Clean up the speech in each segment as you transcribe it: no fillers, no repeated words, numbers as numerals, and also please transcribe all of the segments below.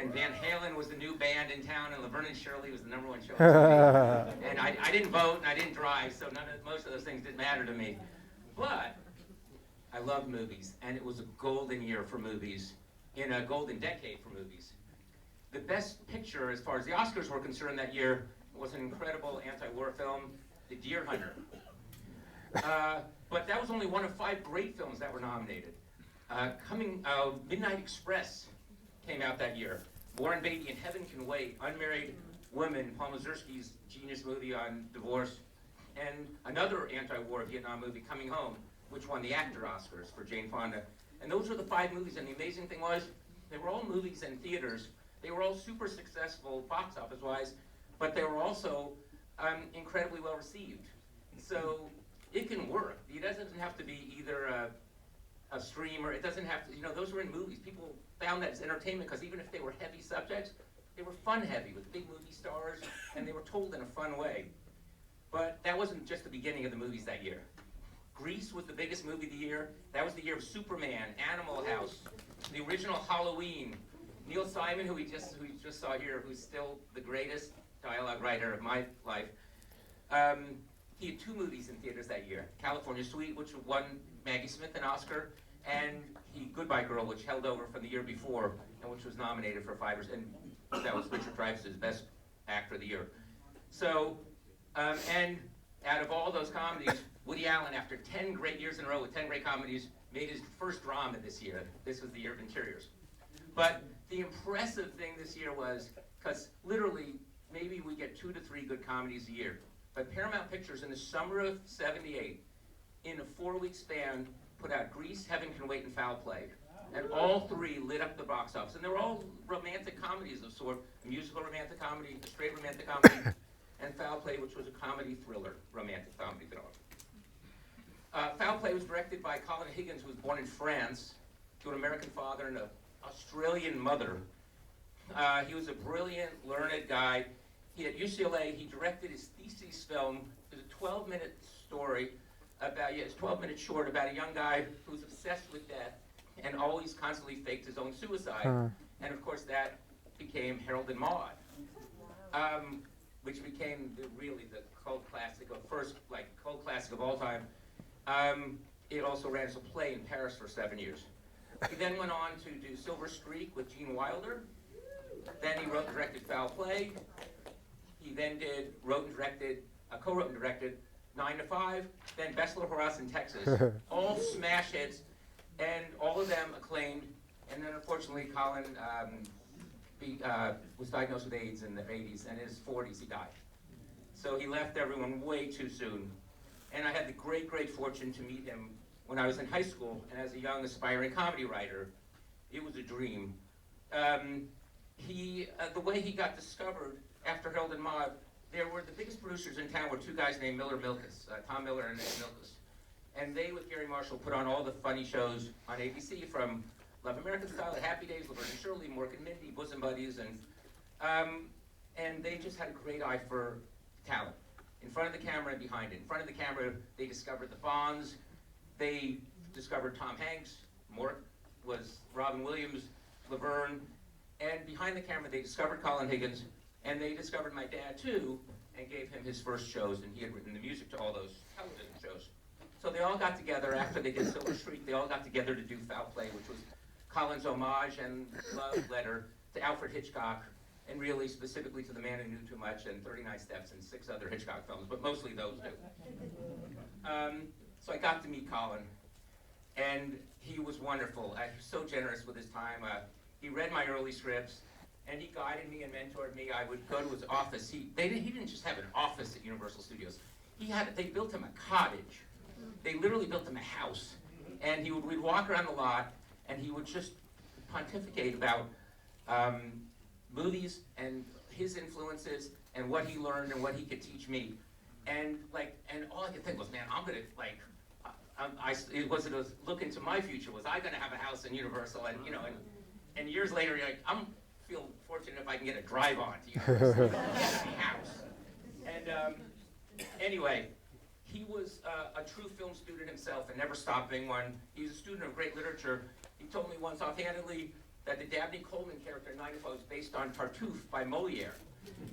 and Van Halen was the new band in town, and Laverne and Shirley was the #1 show on TV. And I didn't vote, and I didn't drive, so most of those things didn't matter to me. But I loved movies, and it was a golden year for movies, in a golden decade for movies. The best picture, as far as the Oscars were concerned that year, was an incredible anti-war film, The Deer Hunter. But that was only one of 5 great films that were nominated. Midnight Express came out that year. Warren Beatty and Heaven Can Wait, Unmarried Women, Paul Mazursky's genius movie on divorce, and another anti-war Vietnam movie, Coming Home, which won the actor Oscars for Jane Fonda. And those were the 5 movies, and the amazing thing was, they were all movies in theaters. They were all super successful box office-wise, but they were also incredibly well received. So it can work. It doesn't have to be either a stream, or it doesn't have to, those were in movies. People found that as entertainment, because even if they were heavy subjects, they were fun heavy with big movie stars, and they were told in a fun way. But that wasn't just the beginning of the movies that year. Grease was the biggest movie of the year. That was the year of Superman, Animal House, the original Halloween. Neil Simon, who we just saw here, who's still the greatest dialogue writer of my life. He had 2 movies in theaters that year. California Suite, which won Maggie Smith an Oscar, and Goodbye Girl, which held over from the year before, and which was nominated for 5 years, and that was Richard Dreyfuss's best actor of the year. So, and out of all those comedies, Woody Allen, after 10 great years in a row with 10 great comedies, made his first drama this year. This was the year of Interiors. But the impressive thing this year was, because literally, maybe we get 2 to 3 good comedies a year, but Paramount Pictures in the summer of '78, in a 4-week span, put out Grease, Heaven Can Wait, and Foul Play. And all 3 lit up the box office. And they were all romantic comedies of sort, a musical romantic comedy, a straight romantic comedy, and Foul Play, which was a comedy thriller, romantic comedy thriller. Foul Play was directed by Colin Higgins, who was born in France, to an American father and an Australian mother. He was a brilliant, learned guy. At UCLA, he directed his thesis film. It was a 12-minute story it's 12-minute short about a young guy who's obsessed with death and always constantly faked his own suicide. And of course, that became Harold and Maude, which became really the cult classic of all time. It also ran as a play in Paris for 7 years. He then went on to do Silver Streak with Gene Wilder. Then he wrote and directed Foul Play. He then co-wrote and directed 9 to 5, then Best Little House in Texas. All smash hits, and all of them acclaimed. And then unfortunately, Colin was diagnosed with AIDS in the 80s, and in his 40s he died. So he left everyone way too soon. And I had the great, great fortune to meet him when I was in high school, and as a young, aspiring comedy writer. It was a dream. The way he got discovered after Harold and Maude, the biggest producers in town were 2 guys named Miller Milkus, Tom Miller and Ed Milkus. And they, with Gary Marshall, put on all the funny shows on ABC, from Love American Style, Happy Days, Laverne and Shirley, Mork and Mindy, Bosom Buddies, and they just had a great eye for talent. In front of the camera and behind it. In front of the camera, they discovered the Fonz. They discovered Tom Hanks. Mork was Robin Williams, Laverne. And behind the camera, they discovered Colin Higgins. And they discovered my dad, too, and gave him his first shows. And he had written the music to all those television shows. So they all got together after they did Silver Streak. They all got together to do Foul Play, which was Colin's homage and love letter to Alfred Hitchcock, and really specifically to The Man Who Knew Too Much and 39 Steps and 6 other Hitchcock films, but mostly those 2. So I got to meet Colin, and he was wonderful. He was so generous with his time. He read my early scripts, and he guided me and mentored me. I would go to his office. He didn't just have an office at Universal Studios. They built him a cottage. They literally built him a house. And we'd walk around the lot, and he would just pontificate about movies and his influences and what he learned and what he could teach me. And all I could think was, man, I'm gonna it was look into my future. Was I gonna have a house in Universal? And years later, you're like, I'm feel fortunate if I can get a drive on to Universal, get a house. And anyway, he was a true film student himself and never stopped being one. He was a student of great literature. He told me once offhandedly that the Dabney Coleman character in 9 to 5 was based on Tartuffe by Moliere.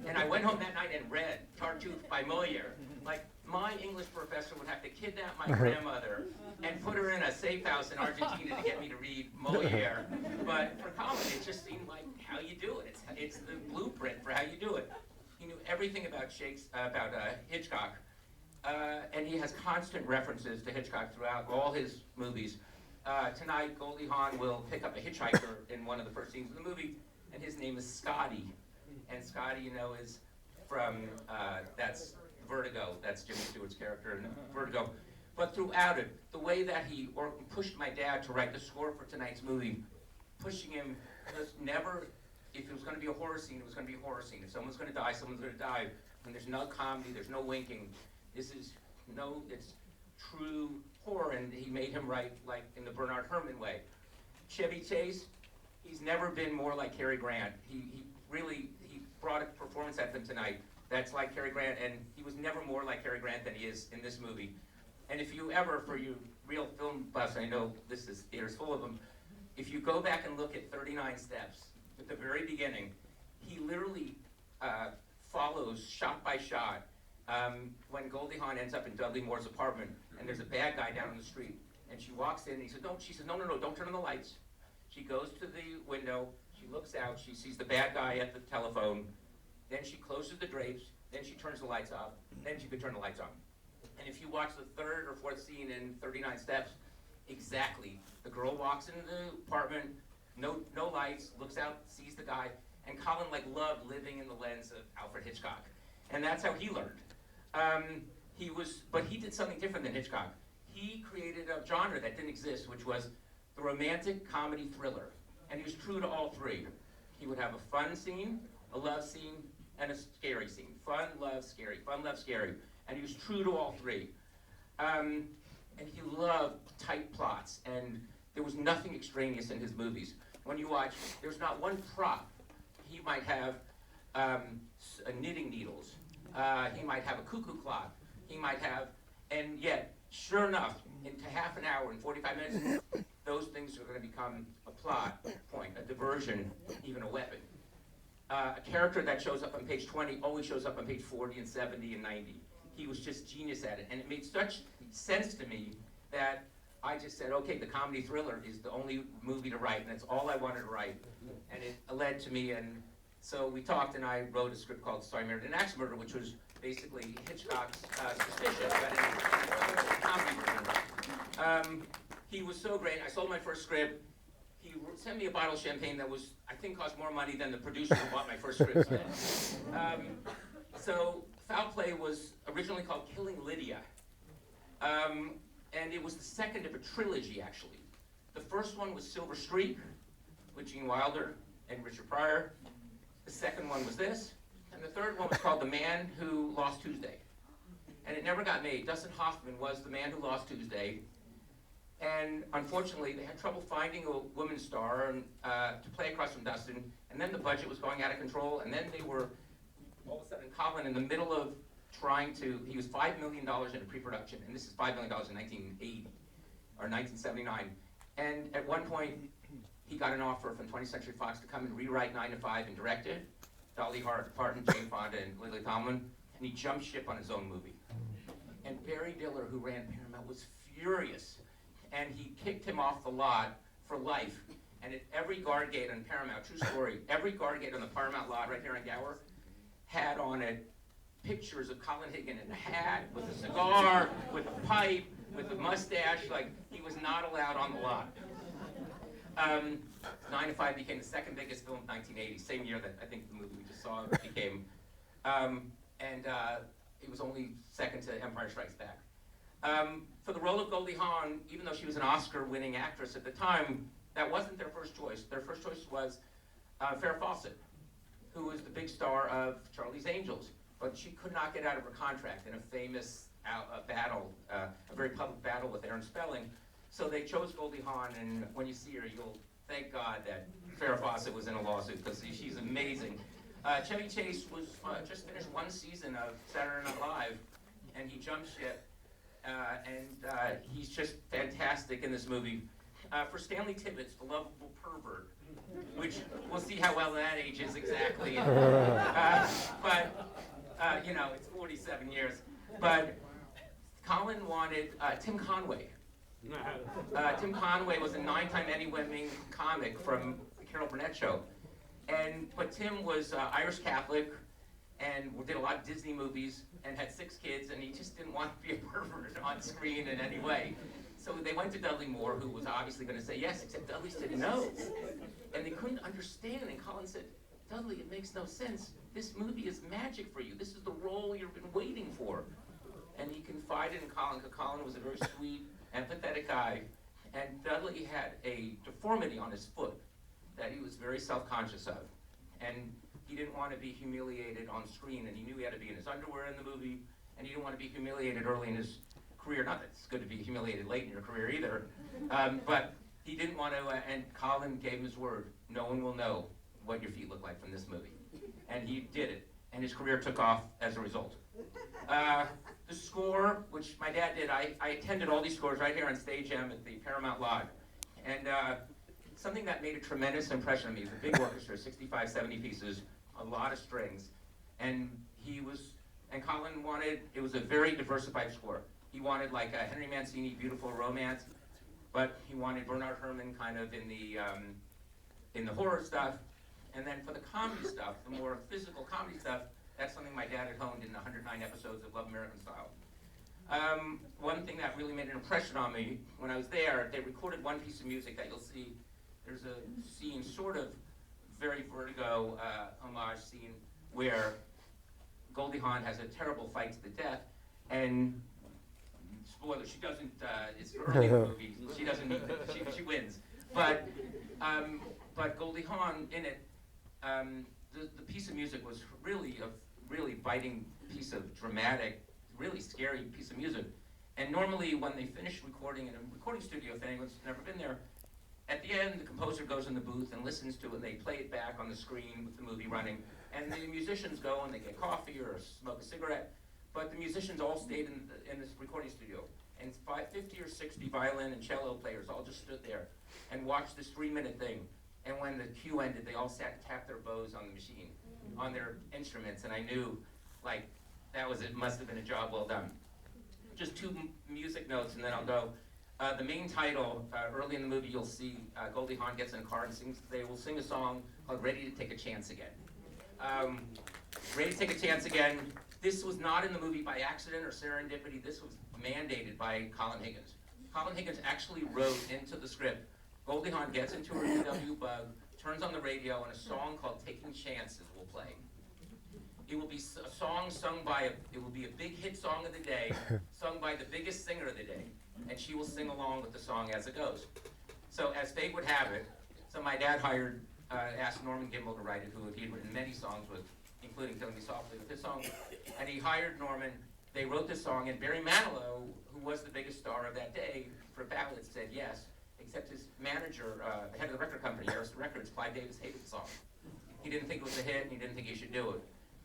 And I went home that night and read Tartuffe by Moliere. Like, my English professor would have to kidnap my grandmother and put her in a safe house in Argentina to get me to read Moliere. But for Colin, it just seemed like how you do it. It's the blueprint for how you do it. He knew everything about Hitchcock, and he has constant references to Hitchcock throughout all his movies. Tonight, Goldie Hawn will pick up a hitchhiker in one of the first scenes of the movie, and his name is Scotty. And Scotty, you know, is from, that's Vertigo. That's Jimmy Stewart's character in Vertigo. But throughout it, the way that he pushed my dad to write the score for tonight's movie, pushing him, just never, if it was going to be a horror scene, it was going to be a horror scene. If someone's going to die, someone's going to die. And there's no comedy, there's no winking. It's true horror, and he made him write like in the Bernard Herrmann way. Chevy Chase, he's never been more like Cary Grant. He brought a performance at them tonight that's like Cary Grant, and he was never more like Cary Grant than he is in this movie. And if you ever, for you real film buffs, I know this theater's full of them, if you go back and look at 39 Steps, at the very beginning, he literally follows shot by shot when Goldie Hawn ends up in Dudley Moore's apartment, and there's a bad guy down on the street, and she walks in, and she says, no, don't turn on the lights. She goes to the window, she looks out, she sees the bad guy at the telephone, then she closes the drapes, then she turns the lights off, then she could turn the lights on. And if you watch the third or fourth scene in 39 Steps, exactly. The girl walks into the apartment, no lights, looks out, sees the guy, and Colin loved living in the lens of Alfred Hitchcock. And that's how he learned. But he did something different than Hitchcock. He created a genre that didn't exist, which was the romantic comedy thriller. And he was true to all three. He would have a fun scene, a love scene, and a scary scene. Fun, love, scary. Fun, love, scary. And he was true to all three. And he loved tight plots, and there was nothing extraneous in his movies. When you watch, there's not one prop. He might have knitting needles. He might have a cuckoo clock. He might have, and yet, sure enough, into half an hour and 45 minutes, those things are going to become a plot point, a diversion, even a weapon. A character that shows up on page 20 always shows up on page 40 and 70 and 90. He was just genius at it, and it made such sense to me that I just said, okay, the comedy thriller is the only movie to write, and that's all I wanted to write. And it led to me, and so we talked, and I wrote a script called So I Married an Axe Murderer, which was basically Hitchcock's Suspicion, but in a comedy version. He was so great. I sold my first script. He sent me a bottle of champagne that was, I think, cost more money than the producer who bought my first script spent. So Foul Play was originally called Killing Lydia. And it was the second of a trilogy, actually. The first one was Silver Streak, with Gene Wilder and Richard Pryor. The second one was this. And the third one was called The Man Who Lost Tuesday. And it never got made. Dustin Hoffman was the man who lost Tuesday. And unfortunately, they had trouble finding a woman star to play across from Dustin. And then the budget was going out of control. And then they were, all of a sudden, Colin, in the middle of he was $5 million in pre-production. And this is $5 million in 1980 or 1979. And at one point, he got an offer from 20th Century Fox to come and rewrite 9 to 5 and direct it. Dolly Parton, Jane Fonda, and Lily Tomlin. And he jumped ship on his own movie. And Barry Diller, who ran Paramount, was furious. And he kicked him off the lot for life. And at every guard gate on Paramount, true story, every guard gate on the Paramount lot right here in Gower had on it pictures of Colin Higgins in a hat, with a cigar, with a pipe, with a mustache. Like, he was not allowed on the lot. 9 to 5 became the second biggest film of 1980, same year that I think the movie we just saw became. It was only second to Empire Strikes Back. For the role of Goldie Hawn, even though she was an Oscar-winning actress at the time, that wasn't their first choice. Their first choice was Farrah Fawcett, who was the big star of Charlie's Angels. But she could not get out of her contract in a famous battle, a very public battle with Aaron Spelling. So they chose Goldie Hawn, and when you see her, you'll thank God that Farrah Fawcett was in a lawsuit, because she's amazing. Chevy Chase was just finished one season of Saturday Night Live, and he jumped ship, and he's just fantastic in this movie. For Stanley Tibbetts, the lovable pervert, which we'll see how well that ages exactly. You know, it's 47 years. But Colin wanted Tim Conway. Tim Conway was a 9-time Emmy-winning comic from the Carol Burnett Show. But Tim was Irish Catholic and did a lot of Disney movies and had 6 kids, and he just didn't want to be a pervert on screen in any way. So they went to Dudley Moore, who was obviously going to say yes, except Dudley said no. And they couldn't understand, and Colin said, Dudley, it makes no sense. This movie is magic for you. This is the role you've been waiting for. And he confided in Colin, because Colin was a very sweet, empathetic guy. And Dudley had a deformity on his foot that he was very self-conscious of. And he didn't want to be humiliated on screen, and he knew he had to be in his underwear in the movie, and he didn't want to be humiliated early in his career. Not that it's good to be humiliated late in your career either, but he didn't want to, and Colin gave him his word, no one will know what your feet look like from this movie. And he did it, and his career took off as a result. The score, which my dad did, I attended all these scores right here on Stage M at the Paramount Lodge. And something that made a tremendous impression on me was a big orchestra, 65, 70 pieces, a lot of strings. And Colin wanted, it was a very diversified score. He wanted like a Henry Mancini, Beautiful Romance, but he wanted Bernard Herrmann kind of in the horror stuff. And then for the comedy stuff, the more physical comedy stuff, that's something my dad had honed in the 109 episodes of Love American Style. One thing that really made an impression on me when I was there, they recorded one piece of music that you'll see. There's a scene, sort of very Vertigo homage scene, where Goldie Hawn has a terrible fight to the death, and spoiler, she doesn't, it's early in the movie, she doesn't meet it, she wins. But Goldie Hawn in it, the piece of music was really a really biting piece of dramatic, really scary piece of music. And normally when they finish recording in a recording studio, if anyone's never been there, at the end the composer goes in the booth and listens to it, and they play it back on the screen with the movie running, and the musicians go and they get coffee or smoke a cigarette, but the musicians all stayed in this recording studio, and 50 or 60 violin and cello players all just stood there and watched this 3-minute thing. And when the cue ended, they all sat and tapped their bows on the machine, on their instruments, and I knew, like, it must have been a job well done. Just 2 music notes, and then I'll go. The main title, early in the movie, you'll see Goldie Hawn gets in a car and they will sing a song called Ready to Take a Chance Again. Ready to Take a Chance Again. This was not in the movie by accident or serendipity. This was mandated by Colin Higgins. Colin Higgins actually wrote into the script, Goldie Hawn gets into her VW Bug, turns on the radio, and a song called Taking Chances will play. It will be a song sung by, it will be a big hit song of the day, sung by the biggest singer of the day, and she will sing along with the song as it goes. So as fate would have it, so my dad asked Norman Gimbel to write it, who he had written many songs with, including Killing Me Softly with this song, and he hired Norman. They wrote this song, and Barry Manilow, who was the biggest star of that day for ballads, said yes, except his manager, the head of the record company, Harrison Records, Clive Davis, hated the song. He didn't think it was a hit, and he didn't think he should do it.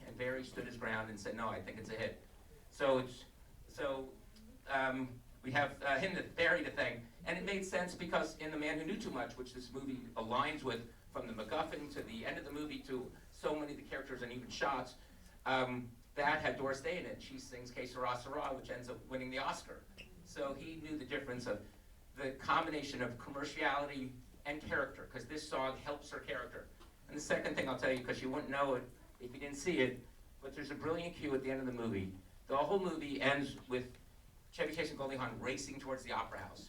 And Barry stood his ground and said, no, I think it's a hit. So we have Barry to thank. And it made sense because in The Man Who Knew Too Much, which this movie aligns with, from the MacGuffin to the end of the movie to so many of the characters and even shots, that had Doris Day in it. She sings Que Sera Sera, which ends up winning the Oscar. So he knew the difference of the combination of commerciality and character, because this song helps her character. And the second thing I'll tell you, because you wouldn't know it if you didn't see it, but there's a brilliant cue at the end of the movie. The whole movie ends with Chevy Chase and Goldie Hawn racing towards the opera house.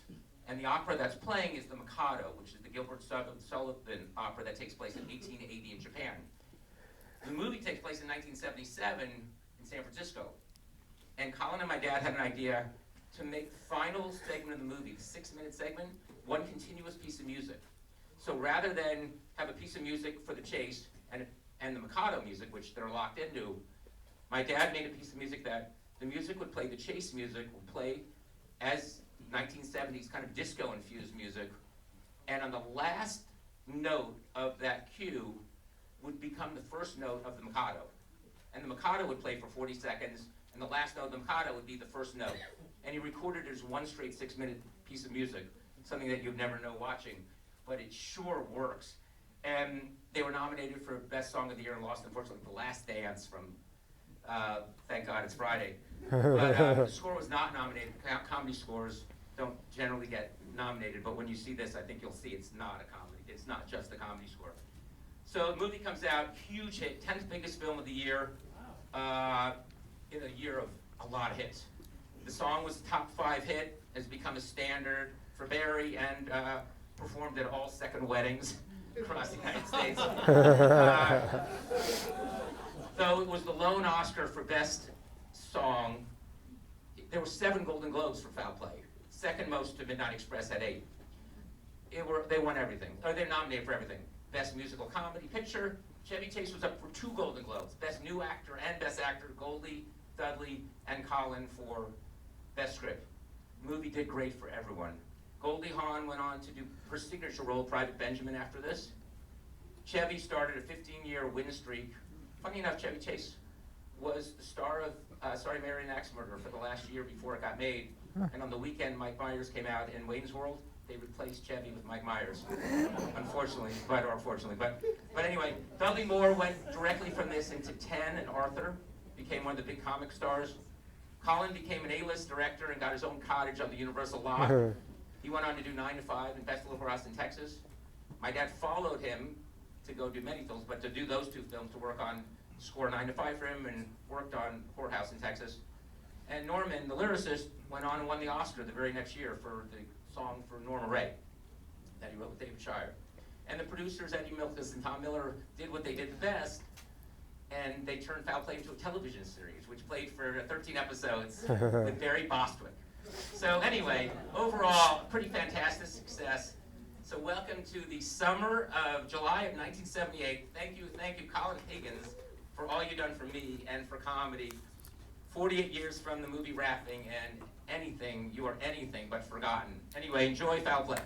And the opera that's playing is the Mikado, which is the Gilbert Sullivan opera that takes place in 1880 in Japan. The movie takes place in 1977 in San Francisco. And Colin and my dad had an idea to make the final segment of the movie, the 6-minute segment, one continuous piece of music. So rather than have a piece of music for the chase and the Mikado music, which they're locked into, my dad made a piece of music that the music would play, the chase music would play as 1970s kind of disco-infused music, and on the last note of that cue would become the first note of the Mikado. And the Mikado would play for 40 seconds, and the last note of the Mikado would be the first note. And he recorded it as one straight 6-minute piece of music, something that you'd never know watching, but it sure works. And they were nominated for Best Song of the Year and lost, unfortunately, The Last Dance from Thank God It's Friday. But the score was not nominated. Comedy scores don't generally get nominated, but when you see this, I think you'll see it's not a comedy. It's not just a comedy score. So the movie comes out, huge hit, 10th biggest film of the year, in a year of a lot of hits. The song was a top 5 hit, has become a standard for Barry, and performed at all second weddings across the United States. Though it was the lone Oscar for Best Song, there were 7 Golden Globes for Foul Play. Second most to Midnight Express at 8. They won everything, or they're nominated for everything. Best Musical Comedy Picture, Chevy Chase was up for 2 Golden Globes. Best New Actor and Best Actor, Goldie, Dudley, and Colin for Best Script. The movie did great for everyone. Goldie Hawn went on to do her signature role, Private Benjamin, after this. Chevy started a 15-year win streak. Funny enough, Chevy Chase was the star of Sorry Mary and Axe Murderer for the last year before it got made. And on the weekend, Mike Myers came out in Wayne's World. They replaced Chevy with Mike Myers, unfortunately. But anyway, Dudley Moore went directly from this into 10, and Arthur became one of the big comic stars. Colin became an A-list director and got his own cottage on the Universal lot. He went on to do 9 to 5 and Best Little House in Texas. My dad followed him to go do many films, but to do those 2 films, to work on score 9 to 5 for him, and worked on Courthouse in Texas. And Norman, the lyricist, went on and won the Oscar the very next year for the song for Norma Ray that he wrote with David Shire. And the producers, Eddie Milkus and Tom Miller, did what they did the best, and they turned Foul Play into a television series, which played for 13 episodes with Barry Bostwick. So anyway, overall, pretty fantastic success. So welcome to the summer of July of 1978. Thank you, Colin Higgins, for all you've done for me and for comedy. 48 years from the movie wrapping, and anything, you are anything but forgotten. Anyway, enjoy Foul Play.